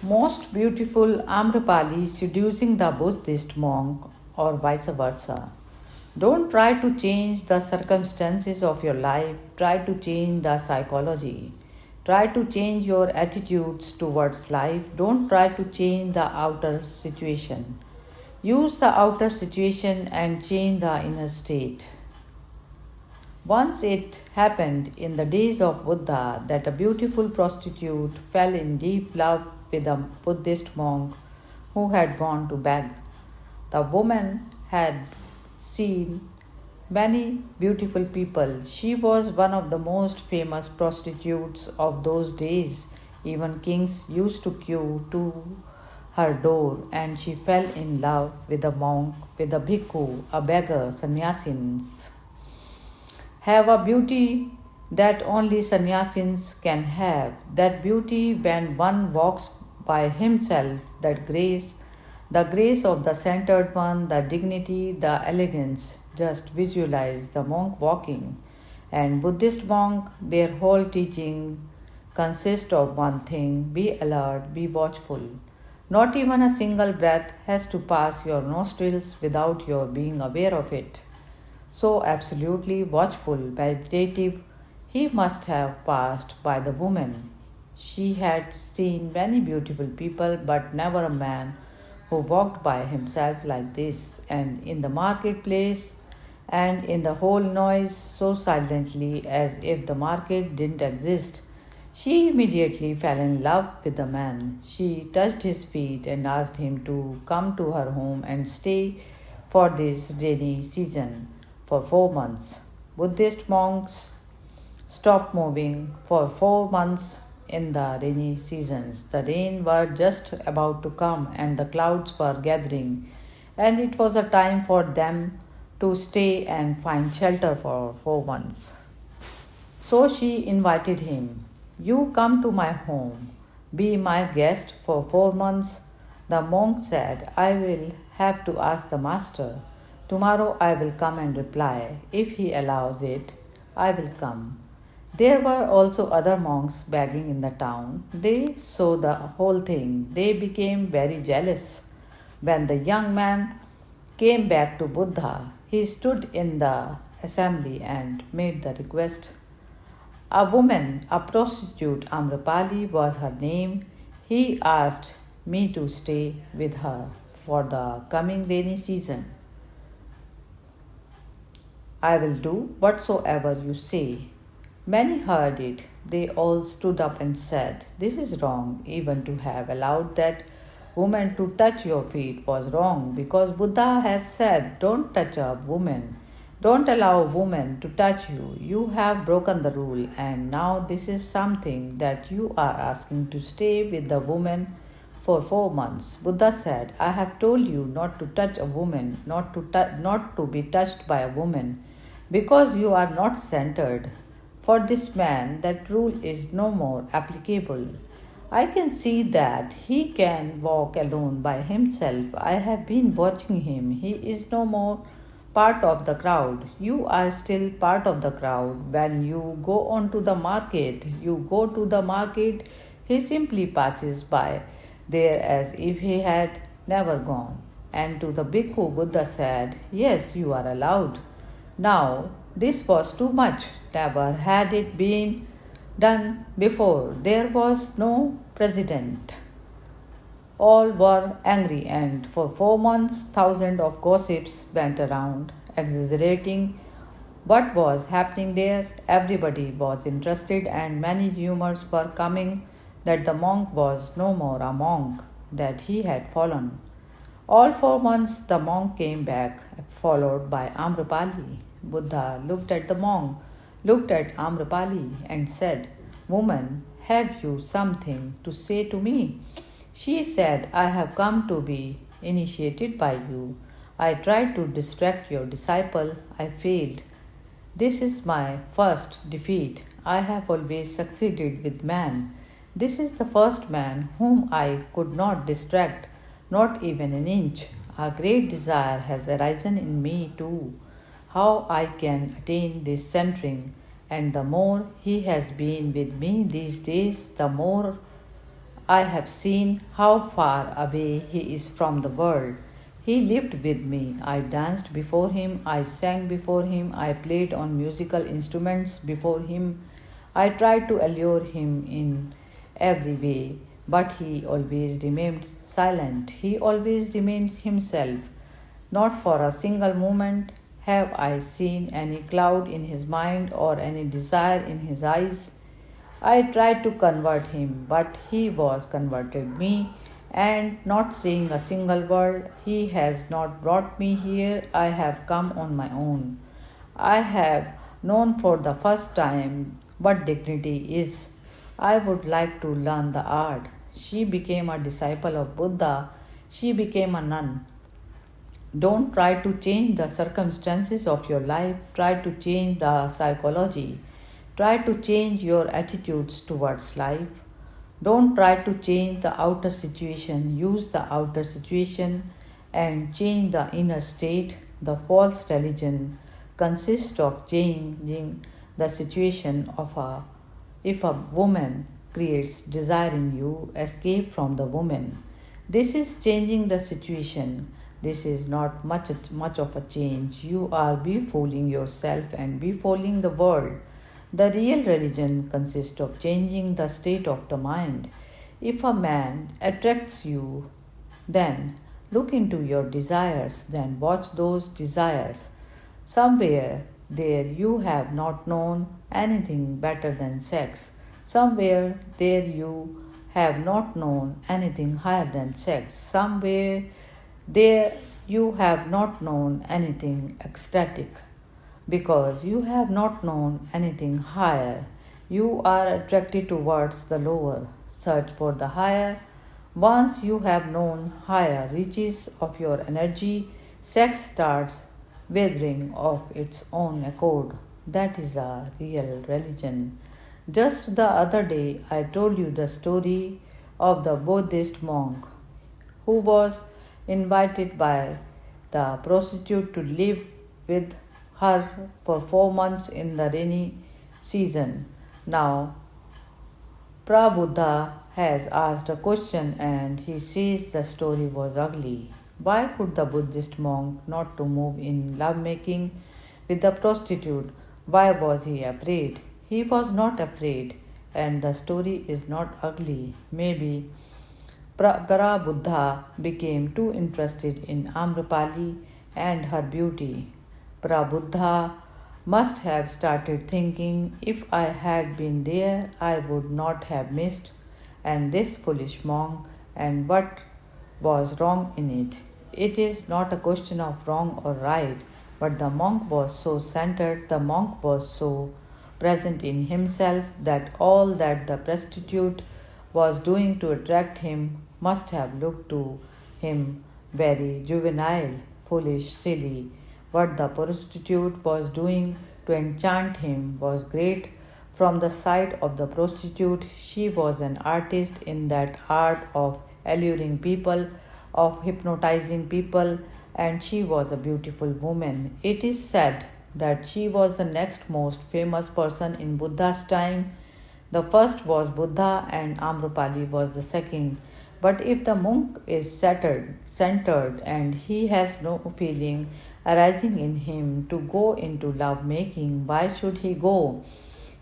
Most beautiful Amrapali seducing the Buddhist monk, or vice versa. Don't try to change the circumstances of your life, try to change the psychology. Try to change your attitudes towards life, don't try to change the outer situation. Use the outer situation and change the inner state. Once it happened in the days of Buddha that a beautiful prostitute fell in deep love with a Buddhist monk who had gone to beg. The woman had seen many beautiful people. She was one of the most famous prostitutes of those days. Even kings used to queue to her door, and she fell in love with a monk, with a bhikkhu, a beggar, sannyasins have a beauty that only sannyasins can have. That beauty when one walks by himself, the grace of the centered one, the dignity, the elegance. Just visualize the monk walking. And Buddhist monk, their whole teaching consists of one thing: be alert, be watchful. Not even a single breath has to pass your nostrils without your being aware of it. So absolutely watchful, meditative, he must have passed by the woman. She had seen many beautiful people, but never a man who walked by himself like this, and in the marketplace, and in the whole noise so silently as if the market didn't exist. She immediately fell in love with the man. She touched his feet and asked him to come to her home and stay for this rainy season for 4 months. Buddhist monks stopped moving for 4 months in the rainy seasons. The rain were just about to come and the clouds were gathering, and it was a time for them to stay and find shelter for 4 months. So she invited him. You come to my home, be my guest for 4 months. The monk said, I will have to ask the master. Tomorrow I will come and reply. If he allows it, I will come. There were also other monks begging in the town. They saw the whole thing. They became very jealous. When the young man came back to Buddha, he stood in the assembly and made the request. A woman, a prostitute, Amrapali was her name. He asked me to stay with her for the coming rainy season. I will do whatsoever you say. Many heard it. They all stood up and said, this is wrong. Even to have allowed that woman to touch your feet was wrong, because Buddha has said, don't touch a woman. Don't allow a woman to touch you. You have broken the rule, and now this is something that you are asking to stay with the woman for 4 months. Buddha said, I have told you not to touch a woman, not to be touched by a woman, because you are not centered. For this man, that rule is no more applicable. I can see that he can walk alone by himself. I have been watching him. He is no more part of the crowd. You are still part of the crowd. When you go on to the market, he simply passes by there as if he had never gone. And to the bhikkhu, Buddha said, yes, you are allowed. Now, this was too much. Never had it been done before. There was no precedent. All were angry, and for 4 months, thousands of gossips went around, exaggerating what was happening there. Everybody was interested, and many rumors were coming that the monk was no more a monk, that he had fallen. All 4 months, the monk came back, followed by Amrapali. Buddha looked at the monk, looked at Amrapali, and said, woman, have you something to say to me? She said, I have come to be initiated by you. I tried to distract your disciple. I failed. This is my first defeat. I have always succeeded with man. This is the first man whom I could not distract, not even an inch. A great desire has arisen in me too. How I can attain this centering, and the more he has been with me these days, the more I have seen how far away he is from the world. He lived with me. I danced before him, I sang before him, I played on musical instruments before him. I tried to allure him in every way, but he always remained silent. He always remains himself. Not for a single moment have I seen any cloud in his mind or any desire in his eyes. I tried to convert him, but he was converted me, and not saying a single word, he has not brought me here. I have come on my own. I have known for the first time what dignity is. I would like to learn the art. She became a disciple of Buddha. She became a nun. Don't try to change the circumstances of your life, try to change the psychology. Try to change your attitudes towards life. Don't try to change the outer situation. Use the outer situation and change the inner state. The false religion consists of changing the situation of a if a woman creates desire in you, escape from the woman. This is changing the situation. This is not much of a change. You are befooling yourself and befooling the world. The real religion consists of changing the state of the mind. If a man attracts you, then look into your desires, then watch those desires. Somewhere there you have not known anything better than sex. Somewhere there you have not known anything higher than sex. Somewhere there you have not known anything ecstatic. Because you have not known anything higher, you are attracted towards the lower. Search for the higher. Once you have known higher reaches of your energy, sex starts withering of its own accord. That is a real religion. Just the other day, I told you the story of the Buddhist monk who was invited by the prostitute to live with her for 4 months in the rainy season. Now, Prabuddha has asked a question and he says the story was ugly. Why could the Buddhist monk not to move in lovemaking with the prostitute? Why was he afraid? He was not afraid, and the story is not ugly. Maybe Prabuddha became too interested in Amrapali and her beauty. Prabuddha must have started thinking, if I had been there, I would not have missed, and this foolish monk, and what was wrong in it. It is not a question of wrong or right, but the monk was so centered, the monk was so present in himself that all that the prostitute was doing to attract him must have looked to him very juvenile, foolish, silly. What the prostitute was doing to enchant him was great. From the side of the prostitute, she was an artist in that art of alluring people, of hypnotizing people, and she was a beautiful woman. It is said that she was the next most famous person in Buddha's time. The first was Buddha and Amrapali was the second. But if the monk is centered and he has no feeling arising in him to go into love making, why should he go?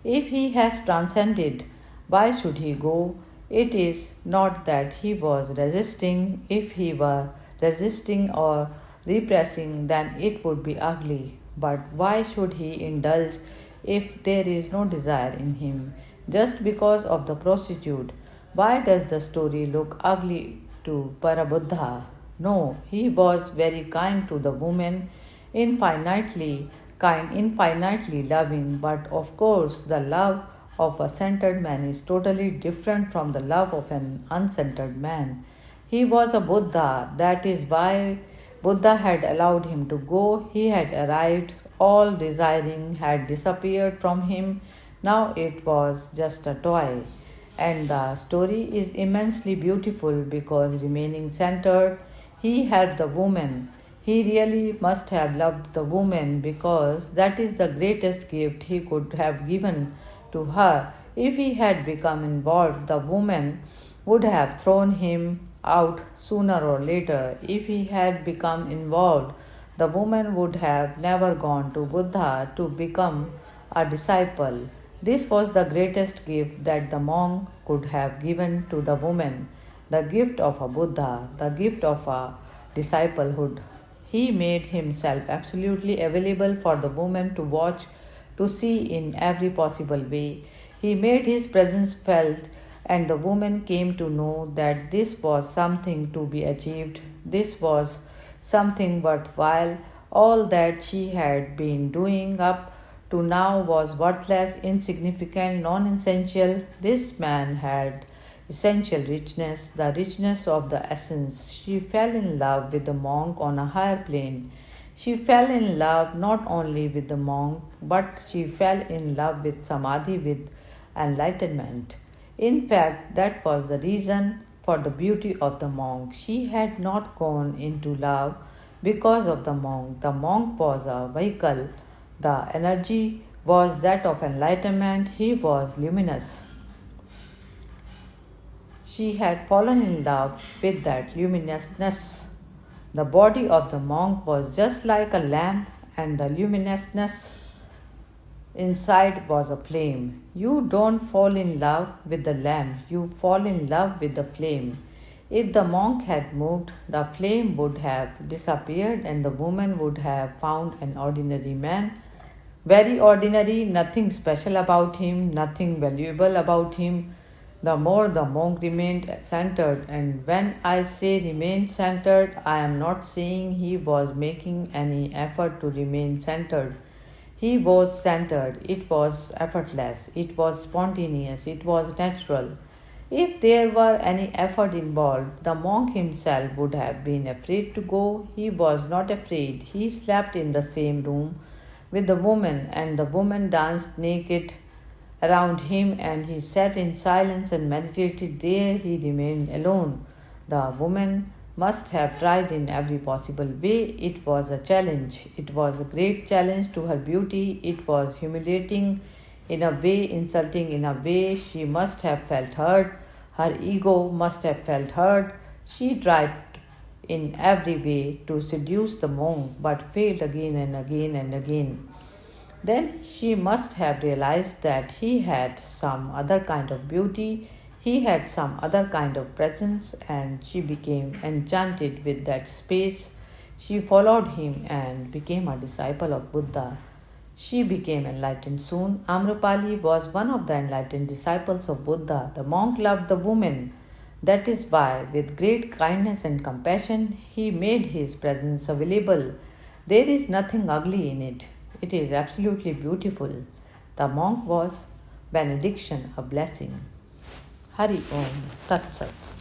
If he has transcended, why should he go? It is not that he was resisting. If he were resisting or repressing, then it would be ugly. But why should he indulge if there is no desire in him? Just because of the prostitute. Why does the story look ugly to Parabuddha? No, he was very kind to the woman, infinitely kind, infinitely loving, but of course the love of a centered man is totally different from the love of an uncentered man. He was a Buddha, that is why Buddha had allowed him to go. He had arrived, all desiring had disappeared from him. Now it was just a toy. And the story is immensely beautiful because remaining centered, he helped the woman. He really must have loved the woman because that is the greatest gift he could have given to her. If he had become involved, the woman would have thrown him out sooner or later. If he had become involved, the woman would have never gone to Buddha to become a disciple. This was the greatest gift that the monk could have given to the woman, the gift of a Buddha, the gift of a disciplehood. He made himself absolutely available for the woman to watch, to see in every possible way. He made his presence felt, and the woman came to know that this was something to be achieved, this was something worthwhile. All that she had been doing up to now was worthless, insignificant, non essential. This man had essential richness, the richness of the essence. She fell in love with the monk on a higher plane. She fell in love not only with the monk, but she fell in love with Samadhi, with enlightenment. In fact, that was the reason for the beauty of the monk. She had not gone into love because of the monk. The monk was a vehicle. The energy was that of enlightenment. He was luminous. She had fallen in love with that luminousness. The body of the monk was just like a lamp, and the luminousness inside was a flame. You don't fall in love with the lamp, you fall in love with the flame. If the monk had moved, the flame would have disappeared, and the woman would have found an ordinary man. Very ordinary, nothing special about him, nothing valuable about him. The more the monk remained centered, and when I say remained centered, I am not saying he was making any effort to remain centered. He was centered, it was effortless, it was spontaneous, it was natural. If there were any effort involved, the monk himself would have been afraid to go. He was not afraid. He slept in the same room with the woman, and the woman danced naked around him, and he sat in silence and meditated. There he remained alone. The woman must have tried in every possible way. It was a challenge. It was a great challenge to her beauty. It was humiliating in a way, insulting in a way. She must have felt hurt. Her ego must have felt hurt. She tried in every way to seduce the monk, but failed again and again and again. Then she must have realized that he had some other kind of beauty, he had some other kind of presence, and she became enchanted with that space. She followed him and became a disciple of Buddha. She became enlightened soon. Amrapali was one of the enlightened disciples of Buddha. The monk loved the woman. That is why, with great kindness and compassion, he made his presence available. There is nothing ugly in it. It is absolutely beautiful. The monk was benediction, a blessing. Hari Om Tat Sat.